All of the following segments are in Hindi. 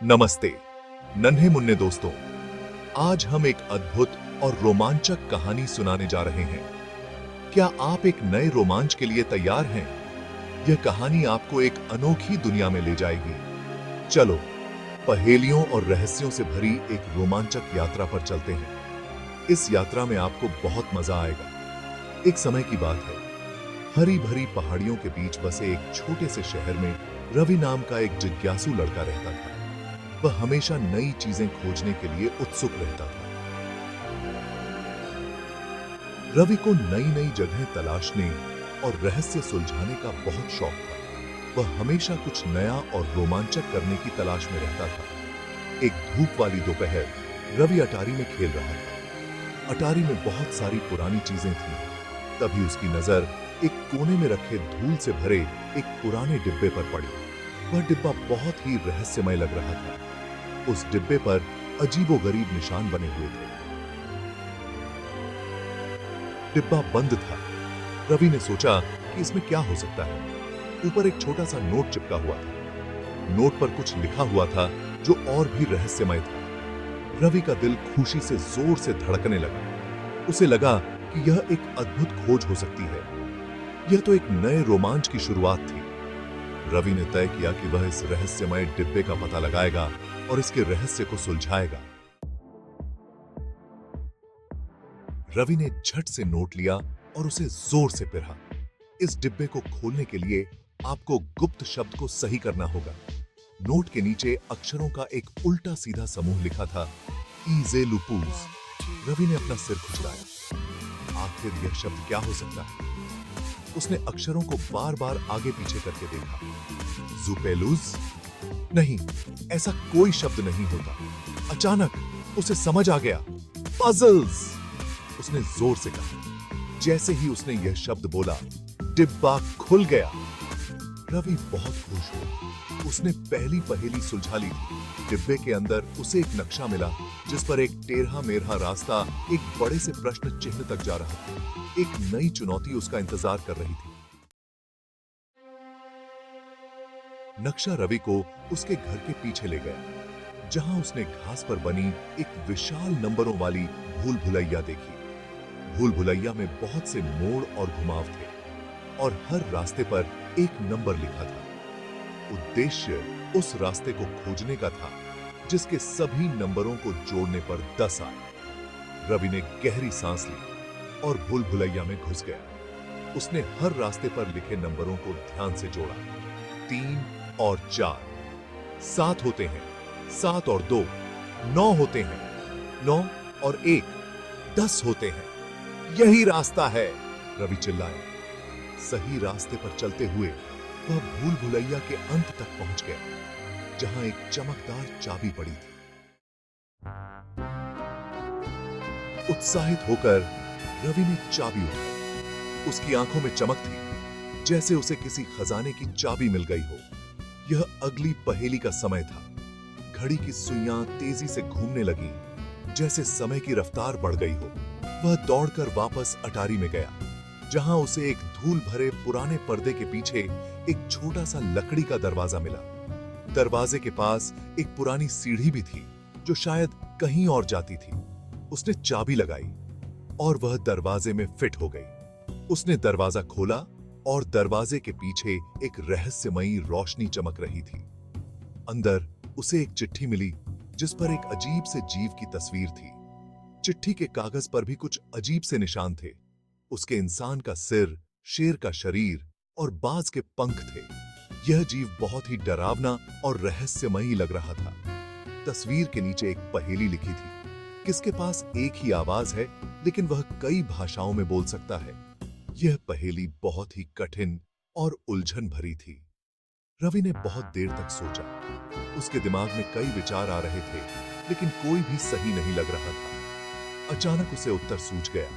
नमस्ते नन्हे मुन्ने दोस्तों। आज हम एक अद्भुत और रोमांचक कहानी सुनाने जा रहे हैं। क्या आप एक नए रोमांच के लिए तैयार हैं? यह कहानी आपको एक अनोखी दुनिया में ले जाएगी। चलो पहेलियों और रहस्यों से भरी एक रोमांचक यात्रा पर चलते हैं। इस यात्रा में आपको बहुत मजा आएगा। एक समय की बात है, हरी भरी पहाड़ियों के बीच बसे एक छोटे से शहर में रवि नाम का एक जिज्ञासु लड़का रहता था। वह हमेशा नई चीजें खोजने के लिए उत्सुक रहता था। रवि को नई नई जगह तलाशने और रहस्य सुलझाने का बहुत शौक था। वह हमेशा कुछ नया और रोमांचक करने की तलाश में रहता था। एक धूप वाली दोपहर रवि अटारी में खेल रहा था। अटारी में बहुत सारी पुरानी चीजें थीं। तभी उसकी नजर एक कोने में रखे धूल से भरे एक पुराने डिब्बे पर पड़ी। वह डिब्बा बहुत ही रहस्यमय लग रहा था। उस डिब्बे पर अजीबोगरीब निशान बने हुए थे। डिब्बा बंद था। रवि ने सोचा कि इसमें क्या हो सकता है। ऊपर एक छोटा सा नोट चिपका हुआ था। नोट पर कुछ लिखा हुआ था जो और भी रहस्यमय था। रवि का दिल खुशी से जोर से धड़कने लगा। उसे लगा कि यह एक अद्भुत खोज हो सकती है। यह तो एक नए रोमांच की शुरुआत थी। रवि ने तय किया कि वह इस रहस्यमय डिब्बे का पता लगाएगा और इसके रहस्य को सुलझाएगा। रवि ने झट से नोट लिया और उसे जोर से पिरा। इस डिब्बे को खोलने के लिए आपको गुप्त शब्द को सही करना होगा। नोट के नीचे अक्षरों का एक उल्टा सीधा समूह लिखा था, ईजे लुपूज। रवि ने अपना सिर खुजलाया। आखिर यह शब्द क्या हो सकता है? उसने अक्षरों को बार बार आगे पीछे करके देखा। जुपेलूज? नहीं, ऐसा कोई शब्द नहीं होता। अचानक उसे समझ आ गया, पजल्स। उसने जोर से कहा। जैसे ही उसने यह शब्द बोला, डिब्बा खुल गया। रवि बहुत खुश हुआ। उसने पहली पहेली सुलझा ली थी। डिब्बे के अंदर उसे एक नक्शा मिला जिस पर एक टेढ़ा मेढ़ा रास्ता एक बड़े से प्रश्न चिन्ह तक जा रहा था। एक नई चुनौती उसका इंतजार कर रही थी। नक्शा रवि को उसके घर के पीछे ले गया, जहां उसने घास पर बनी एक विशाल नंबरों वाली भूल भुलैया देखी। भूल भुलैया में बहुत से मोड़ और घुमाव थे और हर रास्ते पर एक नंबर लिखा था। उद्देश्य उस रास्ते को खोजने का था जिसके सभी नंबरों को जोड़ने पर 10 आए। रवि ने गहरी सांस ली और भूल भुलैया में घुस गया। उसने हर रास्ते पर लिखे नंबरों को ध्यान से जोड़ा। 3 और 4, 7 होते हैं, 7 और 2, 9 होते हैं, 9 और 1, 10 होते हैं। यही रास्ता है, रवि चिल्लाया। सही रास्ते पर चलते हुए वह भूल भुलैया के अंत तक पहुंच गया, जहां एक चमकदार चाबी पड़ी थी। उत्साहित होकर रवि ने चाबी उठाई। उसकी आंखों में चमक थी, जैसे उसे किसी खजाने की चाबी मिल गई हो। यह अगली पहेली का समय था। घड़ी की सुइयां तेजी से घूमने लगी, जैसे समय की रफ्तार बढ़ गई हो। वह दौड़कर वापस अटारी में गया, जहां उसे एक धूल भरे पुराने पर्दे के पीछे एक छोटा सा लकड़ी का दरवाजा मिला। दरवाजे के पास एक पुरानी सीढ़ी भी थी, जो शायद कहीं और जाती थी। उसने चाबी लगाई और वह दरवाजे में फिट हो गई। उसने दरवाजा खोला और दरवाजे के पीछे एक रहस्यमयी रोशनी चमक रही थी। अंदर उसे एक चिट्ठी मिली, जिस पर एक अजीब से जीव की तस्वीर थी। चिट्ठी के कागज पर भी कुछ अजीब से निशान थे। उसके इंसान का सिर, शेर का शरीर और बाज के पंख थे। यह जीव बहुत ही डरावना और रहस्यमयी लग रहा था। तस्वीर के नीचे एक पहेली लिखी थी, किसके पास एक ही आवाज है लेकिन वह कई भाषाओं में बोल सकता है। यह पहेली बहुत ही कठिन और उलझन भरी थी। रवि ने बहुत देर तक सोचा। उसके दिमाग में कई विचार आ रहे थे, लेकिन कोई भी सही नहीं लग रहा था। अचानक उसे उत्तर सूझ गया।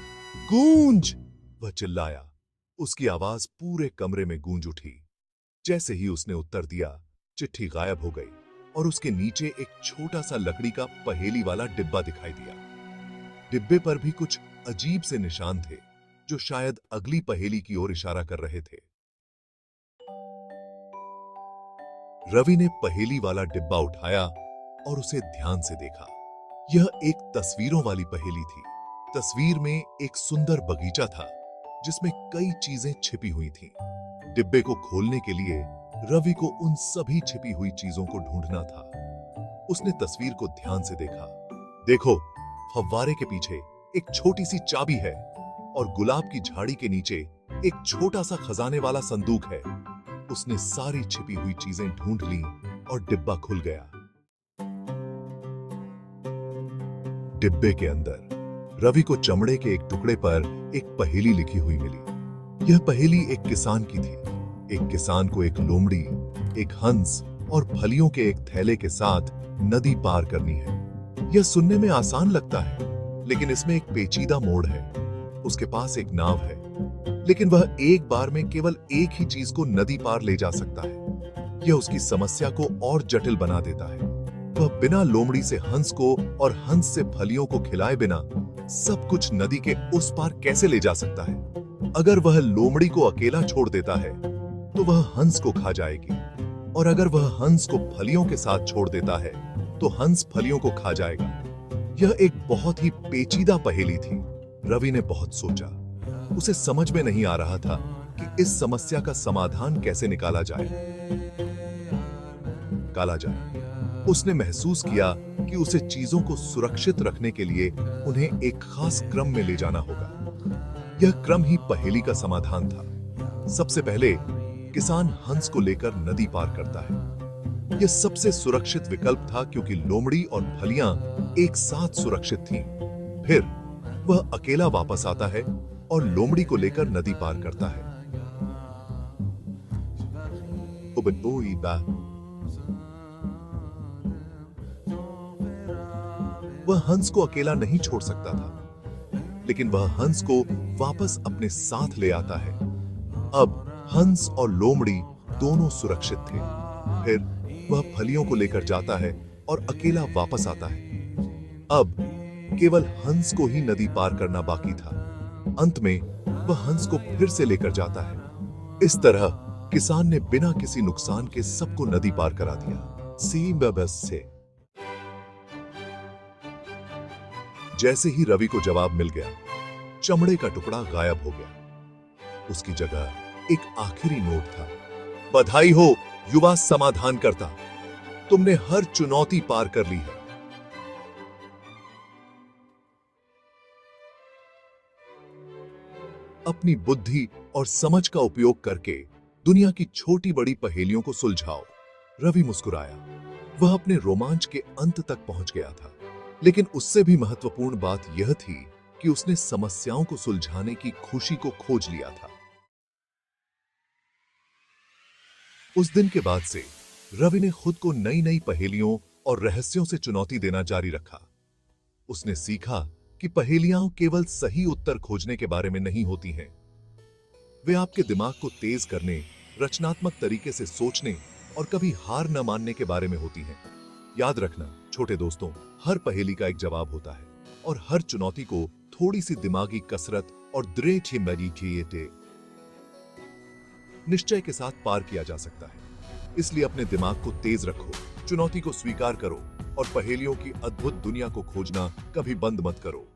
गूंज! वह चिल्लाया। उसकी आवाज पूरे कमरे में गूंज उठी। जैसे ही उसने उत्तर दिया, चिट्ठी गायब हो गई और उसके नीचे एक छोटा सा लकड़ी का पहेली वाला डिब्बा दिखाई दिया। डिब्बे पर भी कुछ अजीब से निशान थे, जो शायद अगली पहेली की ओर इशारा कर रहे थे। रवि ने पहेली वाला डिब्बा उठाया और उसे ध्यान से देखा। यह एक तस्वीरों वाली पहेली थी। तस्वीर में एक सुंदर बगीचा था जिसमें कई चीजें छिपी हुई थीं। डिब्बे को खोलने के लिए रवि को उन सभी छिपी हुई चीजों को ढूंढना था। उसने तस्वीर को ध्यान से देखा। देखो, फव्वारे के पीछे एक छोटी सी चाबी है और गुलाब की झाड़ी के नीचे एक छोटा सा खजाने वाला संदूक है। उसने सारी छिपी हुई चीजें ढूंढ ली और डिब्बा खुल गया। डिब्बे के अंदर रवि को चमड़े के एक टुकड़े पर एक पहेली लिखी हुई मिली। यह पहेली एक किसान की थी। एक किसान को एक लोमड़ी, एक हंस और फलियों के एक थैले के साथ नदी पार करनी है। यह सुनने में आसान लगता है, लेकिन इसमें एक पेचीदा मोड़ है। उसके पास एक नाव है, लेकिन वह एक बार में केवल एक ही चीज को नदी पार ले जा सकता है। यह उसकी समस्या को और जटिल बना देता है। वह बिना लोमड़ी से हंस को और हंस से फलियों को खिलाए बिना सब कुछ नदी के उस पार कैसे ले जा सकता है? अगर वह लोमड़ी को अकेला छोड़ देता है तो वह हंस को खा जाएगी, और अगर वह हंस को फलियों के साथ छोड़ देता है तो हंस फलियों को खा जाएगा। यह एक बहुत ही पेचीदा पहेली थी। रवि ने बहुत सोचा। उसे समझ में नहीं आ रहा था कि इस समस्या का समाधान कैसे निकाला जाए। उसने महसूस किया कि उसे चीजों को सुरक्षित रखने के लिए उन्हें एक खास क्रम में ले जाना होगा। यह क्रम ही पहेली का समाधान था। सबसे पहले किसान हंस को लेकर नदी पार करता है। यह सबसे सुरक्षित विकल्प था क्योंकि लोमड़ी और फलियां एक साथ सुरक्षित थीं। फिर वह अकेला वापस आता है और लोमड़ी को लेकर नदी पार करता है। वह हंस को अकेला नहीं छोड़ सकता था, लेकिन वह हंस को वापस अपने साथ ले आता है। अब हंस और लोमड़ी दोनों सुरक्षित थे। फिर वह फलियों को लेकर जाता है और अकेला वापस आता है। अब केवल हंस को ही नदी पार करना बाकी था। अंत में वह हंस को फिर से लेकर जाता है। इस तरह किसान ने बिना किसी नुकसान के सबको नदी पार करा दिया। से जैसे ही रवि को जवाब मिल गया, चमड़े का टुकड़ा गायब हो गया। उसकी जगह एक आखिरी नोट था। बधाई हो युवा समाधानकर्ता, तुमने हर चुनौती पार कर ली है। अपनी बुद्धि और समझ का उपयोग करके दुनिया की छोटी बड़ी पहेलियों को सुलझाओ। रवि मुस्कुराया। वह अपने रोमांच के अंत तक पहुंच गया था, लेकिन उससे भी महत्वपूर्ण बात यह थी कि उसने समस्याओं को सुलझाने की खुशी को खोज लिया था। उस दिन के बाद से रवि ने खुद को नई नई पहेलियों और रहस्यों से चुनौती देना जारी रखा। उसने सीखा कि पहेलियां केवल सही उत्तर खोजने के बारे में नहीं होती हैं। वे आपके दिमाग को तेज करने, रचनात्मक तरीके से सोचने और कभी हार न मानने के बारे में होती हैं। याद रखना छोटे दोस्तों, हर पहेली का एक जवाब होता है और हर चुनौती को थोड़ी सी दिमागी कसरत और दृढ़ मेडिटेटिव निश्चय के साथ पार किया जा सकता है। इसलिए अपने दिमाग को तेज रखो, चुनौती को स्वीकार करो और पहेलियों की अद्भुत दुनिया को खोजना कभी बंद मत करो।